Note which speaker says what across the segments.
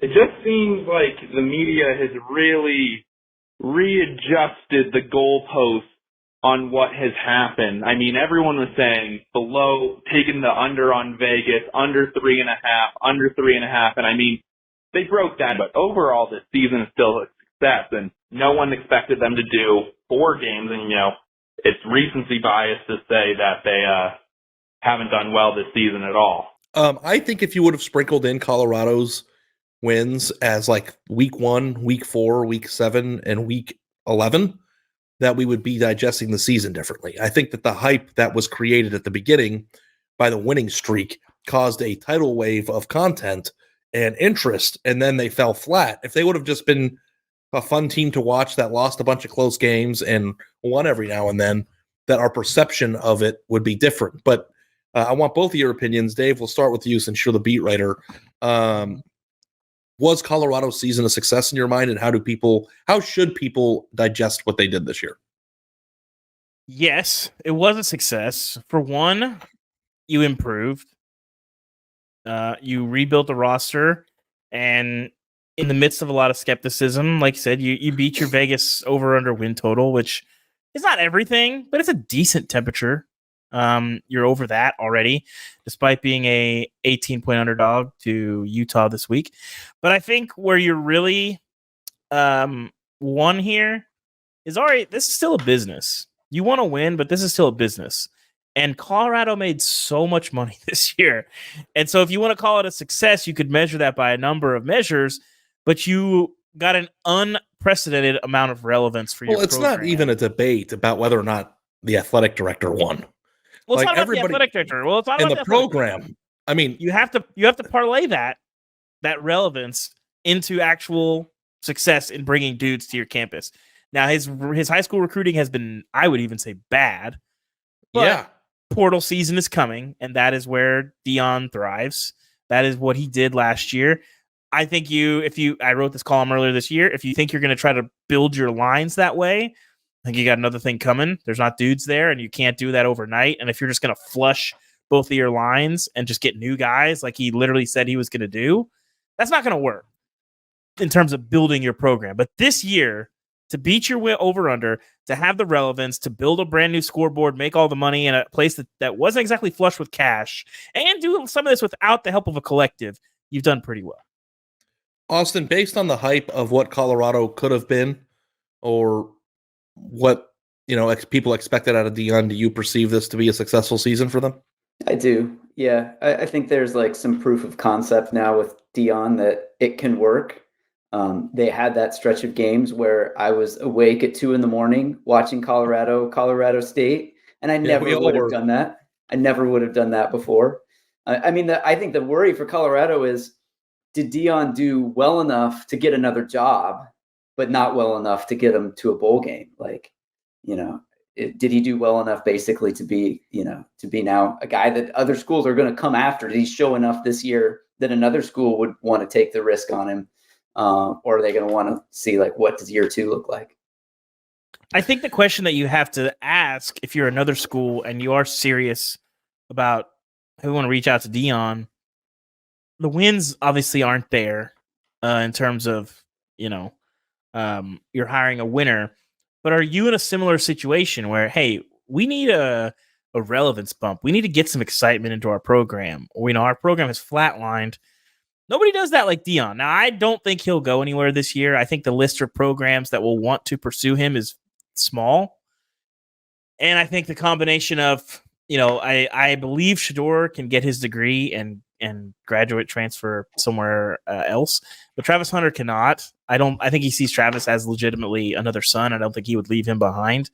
Speaker 1: it just seems like the media has really readjusted the goalposts on what has happened. I mean, everyone was saying taking the under on Vegas, under 3.5, under 3.5. And I mean, they broke that, but overall this season is still a success, and no one expected them to do 4 games. And, it's recency bias to say that they haven't done well this season at all.
Speaker 2: I think if you would have sprinkled in Colorado's wins as like week 1, week 4, week 7, and week 11, that we would be digesting the season differently. I think that the hype that was created at the beginning by the winning streak caused a tidal wave of content and interest, and then they fell flat. If they would have just been a fun team to watch that lost a bunch of close games and won every now and then, that our perception of it would be different. But I want both of your opinions. Dave, we'll start with you since you're the beat writer. Was Colorado's season a success in your mind, and how should people digest what they did this year?
Speaker 3: Yes, it was a success. For one, you improved. You rebuilt the roster, and in the midst of a lot of skepticism, like I said, you beat your Vegas over-under win total, which is not everything, but it's a decent temperature. You're over that already, despite being a 18-point underdog to Utah this week. But I think where you're really won here is, all right, this is still a business. You want to win, but this is still a business. And Colorado made so much money this year. And so if you want to call it a success, you could measure that by a number of measures, but you got an unprecedented amount of relevance for your program.
Speaker 2: Well, it's not even a debate about whether or not the athletic director won.
Speaker 3: Well, it's not about the athletic director. Well, it's not about
Speaker 2: the program. I mean,
Speaker 3: you have to parlay that relevance into actual success in bringing dudes to your campus. Now, his high school recruiting has been, I would even say, bad. But
Speaker 2: yeah.
Speaker 3: Portal season is coming, and that is where Deion thrives. That is what he did last year. I think I wrote this column earlier this year. If you think you're going to try to build your lines that way, I think you got another thing coming. There's not dudes there, and you can't do that overnight. And if you're just going to flush both of your lines and just get new guys like he literally said he was going to do, that's not going to work in terms of building your program. But this year, to beat your over-under, to have the relevance, to build a brand new scoreboard, make all the money in a place that wasn't exactly flush with cash, and do some of this without the help of a collective, you've done pretty well.
Speaker 2: Austin, based on the hype of what Colorado could have been, or what people expected out of Deion, do you perceive this to be a successful season for them?
Speaker 4: I do. Yeah, I think there's like some proof of concept now with Deion that it can work. They had that stretch of games where I was awake at 2 a.m. watching Colorado State, and I never would have done that. I never would have done that before. I think the worry for Colorado is, did Deion do well enough to get another job, but not well enough to get him to a bowl game? Did he do well enough basically to be now a guy that other schools are going to come after? Did he show enough this year that another school would want to take the risk on him? Or are they going to want to see, what does year 2 look like?
Speaker 3: I think the question that you have to ask if you're another school and you are serious about who want to reach out to Deion, the wins obviously aren't there in terms of, you're hiring a winner. But are you in a similar situation where, hey, we need a relevance bump. We need to get some excitement into our program. Or, our program is flatlined. Nobody does that like Deion. Now, I don't think he'll go anywhere this year. I think the list of programs that will want to pursue him is small. And I think the combination of, I believe Shedeur can get his degree and graduate transfer somewhere else, but Travis Hunter cannot. I think he sees Travis as legitimately another son. I don't think he would leave him behind.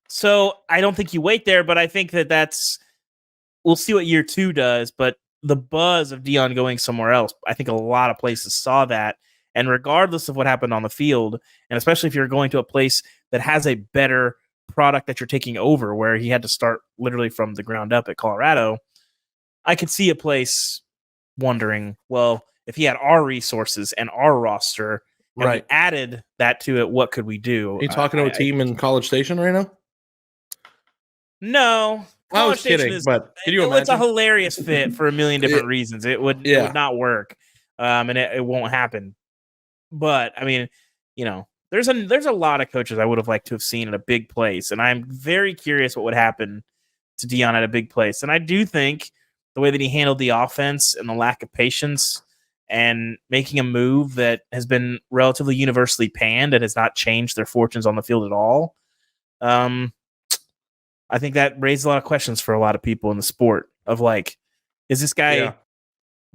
Speaker 3: So I don't think you wait there, but I think we'll see what year 2 does, but the buzz of Deion going somewhere else, I think a lot of places saw that. And regardless of what happened on the field, and especially if you're going to a place that has a better product that you're taking over, where he had to start literally from the ground up at Colorado, I could see a place wondering, well, if he had our resources and our roster, and we added that to it, what could we do?
Speaker 2: Are you talking to a team in College Station right now?
Speaker 3: No.
Speaker 2: I was kidding, but can you imagine?
Speaker 3: It's a hilarious fit for a million different reasons. It would not work. and it won't happen. But I mean, there's a lot of coaches I would have liked to have seen at a big place, and I'm very curious what would happen to Deion at a big place. And I do think the way that he handled the offense and the lack of patience and making a move that has been relatively universally panned and has not changed their fortunes on the field at all. I think that raised a lot of questions for a lot of people in the sport of like, is this guy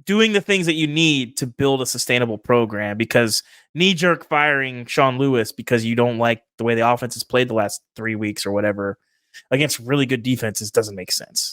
Speaker 3: doing the things that you need to build a sustainable program? Because knee-jerk firing Sean Lewis because you don't like the way the offense has played the last 3 weeks or whatever against really good defenses doesn't make sense.